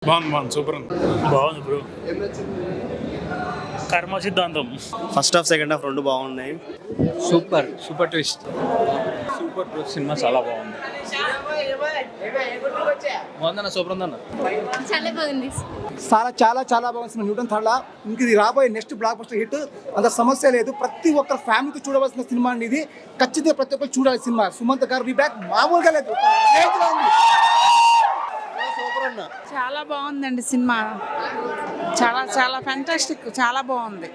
బాగుంది సూపర్ ఉంది. బాగుంది బ్రో. కర్మ సిద్ధాంతం. ఫస్ట్ హాఫ్ సెకండ్ హాఫ్ రెండు బాగున్నాయి. Super twist. Super bro, cinema చాలా బాగుంది. బాగుందన్న, సూపర్ ఉందన్న. చాలా బాగుంది. చాలా బాగుంది సినిమా. న్యూటన్ థర్డ్ లా ఇంక ఇది రాబోయే నెక్స్ట్ బ్లాక్ బస్టర్ హిట్. అంత సమస్య లేదు. ప్రతి ఒక్కరు ఫ్యామిలీతో చూడవలసిన సినిమా అండి ఇది. ఖచ్చితంగా ప్రతి ఒక్కరు చూడాలి సినిమా. సుమంత్ గారు రీబ్యాక్ మామూలుగా లేదు. చాలా బాగుందండి సినిమా. చాలా ఫ్యాంటాస్టిక్, చాలా బాగుంది.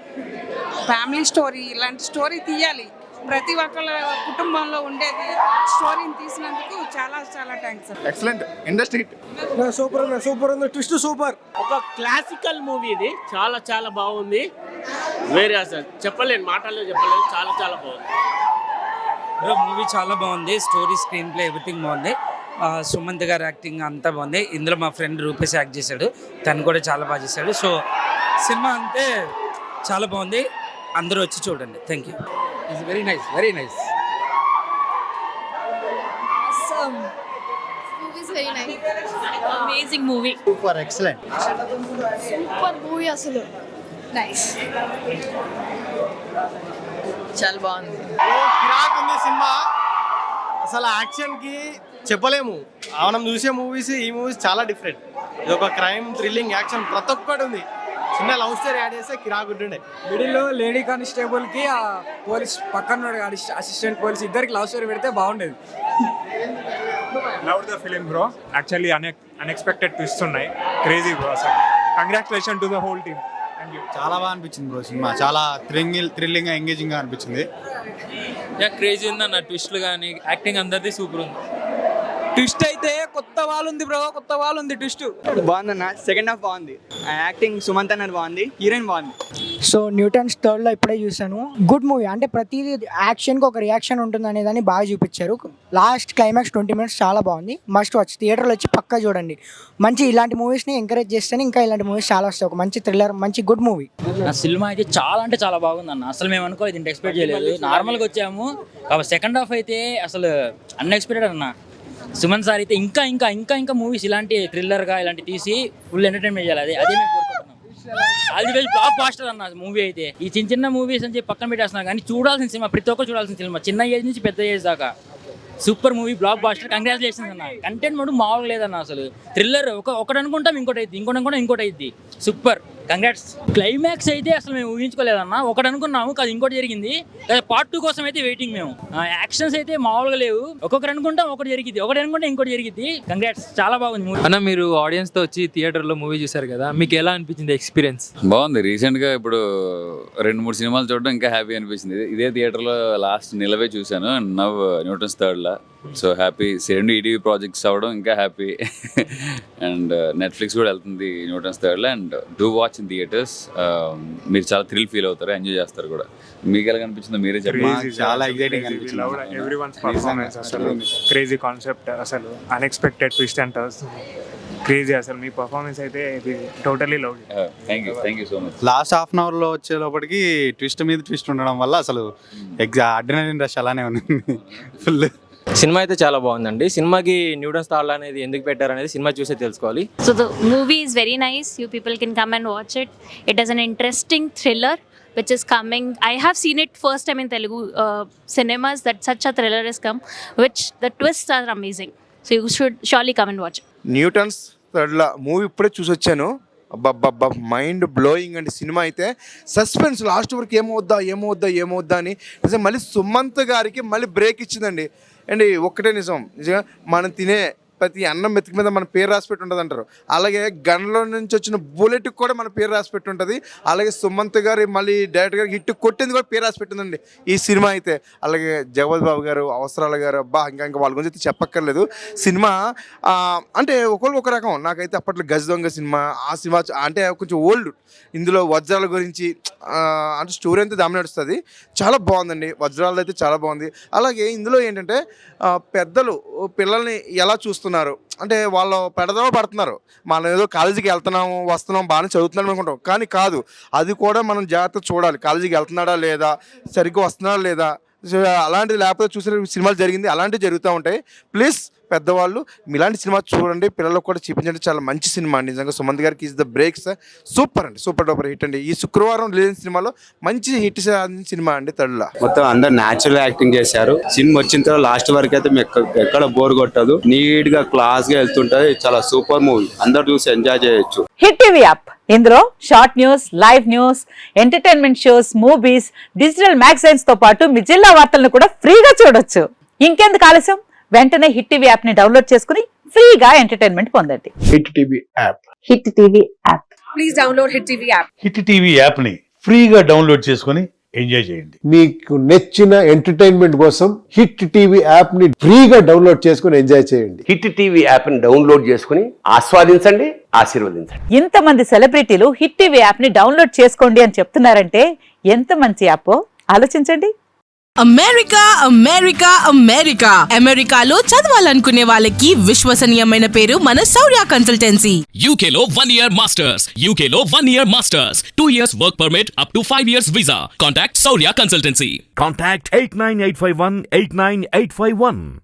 ఫ్యామిలీ స్టోరీ, ఇలాంటి స్టోరీ తీయాలి. ప్రతి ఒక్కళ్ళ కుటుంబంలో ఉండేది స్టోరీని తీసినందుకు చాలా thanks. Excellent industry hit. Super ఉంది. Twist super. ఒక క్లాసికల్ మూవీ ఇది. చాలా బాగుంది. వేరే అసలు చెప్పలేను, మాటల్లో చెప్పలేను. చాలా బాగుంది. మూవీ చాలా బాగుంది. స్టోరీ, స్క్రీన్ ప్లే, ఎవ్రీథింగ్ బాగుంది. సుమంత్ గారు యాక్టింగ్ అంతా బాగుంది. ఇందులో మా ఫ్రెండ్ రూపేష్ యాక్ట్ చేశాడు, తను కూడా చాలా బాగా చేశాడు. సో సినిమా అంటే చాలా బాగుంది. అందరూ వచ్చి చూడండి. Thank you. It's very nice. Amazing movie. Super excellent. Super movie అసలు. నైస్. చాలా బాగుంది. కిరాక్ ఉంది సినిమా. అసలు యాక్షన్ కి చెప్పలేము. మనం చూసే మూవీస్, ఈ మూవీస్ చాలా డిఫరెంట్. ఇది ఒక క్రైమ్, థ్రిల్లింగ్, యాక్షన్ ప్రతి ఒక్కటి ఉంది. చిన్న లవ్ స్టోరీ యాడ్ చేస్తే కిరాక్ ఉంటుండే. మిడిల్లో లేడీ కానిస్టేబుల్ కి ఆ పోలీస్ పక్కన అసిస్టెంట్ పోలీస్ ఇద్దరికి లవ్ స్టోరీ పెడితే బాగుండేది. Love the film bro. Actually unexpected twist ఉన్నాయి. క్రేజీ బ్రో అసలు. Congratulation to the whole team. Thank you. చాలా బాగా అనిపించింది బ్రో సినిమా. చాలా థ్రిల్లింగ్ గా, ఎంగేజింగ్ గా అనిపించింది. క్రేజీ ఉందన్న. ట్విస్ట్లు కానీ యాక్టింగ్ అందరిది సూపర్ ఉంది. ట్విస్ట్ అయితే కొత్త వాళ్ళు ఉంది బ్రో, ట్విస్ట్ బాగుందన్న. సెకండ్ హాఫ్ బాగుంది. యాక్టింగ్ సుమంత్ అన్నది బాగుంది. హీరోయిన్ బాగుంది. సో న్యూటన్స్ థర్డ్ లో ఇప్పుడే చూసాను. Good movie. అంటే ప్రతి యాక్షన్ కి ఒక రియాక్షన్ ఉంటుంది అనే దాన్ని బాగా చూపించారు. లాస్ట్ క్లైమాక్స్ 20 minutes చాలా బాగుంది. Must watch. థియేటర్లో వచ్చి పక్కా చూడండి. మంచి ఇలాంటి మూవీస్ని ఎంకరేజ్ చేస్తేనే ఇంకా ఇలాంటి మూవీస్ చాలా వస్తాయి. ఒక మంచి థ్రిల్లర్, మంచి గుడ్ మూవీ. ఆ సినిమా అయితే చాలా బాగుంది అన్న. అసలు మేము అనుకోలేదు, ఇంత ఎక్స్పెక్ట్ చేయలేదు. నార్మల్గా వచ్చాము కాబట్టి సెకండ్ హాఫ్ అయితే అసలు అన్ఎక్స్పెక్టెడ్ అన్న. సుమన్ సార్ అయితే ఇంకా మూవీస్ ఇలాంటి థ్రిల్లర్గా ఇలాంటి తీసి ఫుల్ ఎంటర్టైన్మెంట్ చేయాలి. అదే మేము కోరుకుంటున్నాం. అది బెస్ట్ బ్లాక్ బాస్టర్ అన్న మూవీ అయితే. ఈ చిన్న మూవీస్ అని చెప్పి పక్కన పెట్టేస్తున్నాం కానీ చూడాల్సిన సినిమా, ప్రతి ఒక్కరు చూడాల్సిన సినిమా. చిన్న ఏజ్ నుంచి పెద్ద ఏజ్ దాకా super movie, blockbuster. Congratulations అన్న. కంటెంట్ మటు మామూలు లేదన్న. అసలు థ్రిల్లర్ ఒకటి అనుకుంటాం, ఇంకోటి అయింది. Super, congrats. క్లైమాక్స్ అయితే అసలు మేము ఊహించుకోలేదన్న. ఒకటి అనుకున్నాము, కాదు ఇంకోటి జరిగింది. పార్ట్ 2 కోసం అయితే వెయిటింగ్ మేము. యాక్షన్స్ అయితే మామూలుగా లేవు. ఒక్కొక్కరు అనుకుంటాం, ఒకటి జరిగింది. ఒకటి అనుకుంటే ఇంకోటి జరిగింది. కంగ్రాట్స్, చాలా బాగుంది మూవీ అన్న. మీరు ఆడియన్స్ తో వచ్చి థియేటర్ లో మూవీ చూసారు కదా, మీకు ఎలా అనిపించింది ఎక్స్పీరియన్స్? బాగుంది. రీసెంట్ గా ఇప్పుడు 2-3 సినిమాలు చూడడం ఇంకా హ్యాపీ అనిపించింది. ఇదే థియేటర్ లో లాస్ట్ నిలవే చూసాను. Now Newton's third law. So happy. 2 ETV projects అవ్వడం ఇంకా హ్యాపీ. అండ్ నెట్ఫ్లిక్స్ కూడా వెళ్తుంది Newton's third law. And do watch in theatres. మీరు చాలా థ్రిల్ ఫీల్ అవుతారు, ఎంజాయ్ చేస్తారు కూడా. మీకు ఎలా కనిపించిందో మీరే చెప్పండి. చాలా ఎగ్జైటింగ్ అనిపించింది. ఎవ్రీవన్స్ పర్ఫార్మెన్స్ అసలు క్రేజీ కాన్సెప్ట్. అసలు అన్ఎక్స్పెక్టెడ్ ట్విస్ట్ అంటారు. క్రేజీ అసలు. మీ పర్ఫార్మెన్స్ అయితే ఇది totally love. Thank you so much. Last half an hour లో వచ్చే లోపలికి ట్విస్ట్ మీద ట్విస్ట్ ఉండడం వల్ల అసలు అడ్రినలిన్ రష్ అలానే ఉంది ఫుల్. సినిమా అయితే చాలా బాగుందండి. సినిమాకి న్యూటన్స్ థర్డ్ అనేది ఎందుకు పెట్టారు అనేది సినిమా చూసే తెలుసుకోవాలి. So the movie is very nice. You people can come and watch it. It is an interesting thriller which is coming. I have seen it first time in Telugu cinemas that such a thriller has come, which the twists are amazing. So you should surely come and watch it. Newton's third law movie ఇప్పుడే చూసి వచ్చాను. అబ్బబ్బబ్బా, mind blowing అండి సినిమా అయితే. Suspense last వరకు ఏమవుద్దా అని. నిజం మళ్ళీ సుమంత్ గారికి మళ్ళీ బ్రేక్ ఇచ్చిందండి. అండ్ ఒక్కటే నిజంగా మనం తినే ప్రతి అన్నం మెతుకు మీద మన పేరు రాసి పెట్టి ఉంటుంది అంటారు. అలాగే గన్లో నుంచి వచ్చిన బుల్లెట్కి కూడా మన పేరు రాసి పెట్టి ఉంటుంది. అలాగే సుమంత్ గారు మళ్ళీ డైరెక్టర్ గారికి హిట్ కొట్టింది కూడా పేరు రాసి పెట్టిందండి ఈ సినిమా అయితే. అలాగే జగపతి బాబు గారు, అవసరాల గారు, అబ్బా ఇంకా వాళ్ళ గురించి అయితే చెప్పక్కర్లేదు. సినిమా అంటే ఒకరికి ఒక రకం. నాకైతే అప్పట్లో గజ దొంగ సినిమా, ఆ సినిమా అంటే కొంచెం ఓల్డ్. ఇందులో వజ్రాల గురించి అంటే స్టోరీ అంతా దామి నడుస్తుంది. చాలా బాగుందండి. వజ్రాలు అయితే చాలా బాగుంది. అలాగే ఇందులో ఏంటంటే పెద్దలు పిల్లల్ని ఎలా చూస్తున్నారు అంటే వాళ్ళు పెడదామో పడుతున్నారు. మనం ఏదో కాలేజీకి వస్తున్నాం బాగానే చదువుతున్నాం అనుకుంటాం, కానీ కాదు. అది కూడా మనం జాగ్రత్త చూడాలి. కాలేజీకి వెళ్తున్నాడా లేదా, సరిగ్గా వస్తున్నాడా లేదా, అలాంటిది లేకపోతే చూసిన సినిమాలు జరిగింది అలాంటివి జరుగుతూ ఉంటాయి. ప్లీజ్ పెద్దవాళ్ళు ఇలాంటి సినిమా చూడండి, పిల్లలకు కూడా చూపించండి. చాలా మంచి సినిమా అండి నిజంగా. సుమంత్ గారికి ఈజ్ ద బ్రేక్స్ సూపర్ అండి, సూపర్ డూపర్ హిట్ అండి. ఈ శుక్రవారం రిలీజ్ సినిమాలో మంచి హిట్ సినిమా అండి తడుల. మొత్తం అందరు న్యాచురల్ యాక్టింగ్ చేశారు. సినిమా వచ్చిన తర్వాత లాస్ట్ వరకు అయితే మీకు ఎక్కడ బోర్ కొట్టదు, నీట్ గా క్లాస్ గా వెళ్తుంటది. చాలా సూపర్ మూవీ, అందరు చూసి ఎంజాయ్ చేయొచ్చు. హిట్ టీవీ యాప్, ఇందులో short news, live news, entertainment shows, movies, digital magazines తో పాటు మీ జిల్లా వార్తలను కూడా ఫ్రీగా చూడొచ్చు. ఇంకెందుకు ఆలస్యం, వెంటనే హిట్ టీవీ యాప్ ని డౌన్లోడ్ చేసుకుని ఫ్రీగా ఎంటర్టైన్మెంట్ పొందండి. Hit TV app. Hit TV app. Please download hit TV app. Hit TV app ని ఫ్రీగా డౌన్లోడ్ చేసుకొని ఎంజాయ్ చేయండి. మీకు నచ్చిన ఎంటర్టైన్మెంట్ కోసం హిట్ టీవీ యాప్ ని ఫ్రీగా డౌన్లోడ్ చేసుకొని ఎంజాయ్ చేయండి. హిట్ టీవీ యాప్ ని డౌన్లోడ్ చేసుకుని ఆస్వాదించండి, ఆశీర్వదించండి. ఇంతమంది సెలబ్రిటీలు హిట్ టీవీ యాప్ ని డౌన్లోడ్ చేసుకోండి అని చెప్తున్నారంటే ఎంత మంచి యాప్ ఆలోచించండి. అమెరికా అమెరికా అమెరికా అమెరికాలో చదవాలనుకునే వాళ్ళకి విశ్వసనీయమైన పేరు మన శౌర్య కన్సల్టెన్సీ. UK లో 1 year masters, UK లో 1 year masters, 2 years work permit up to 5 years visa. Contact Saurya Consultancy. Contact 89851 89851.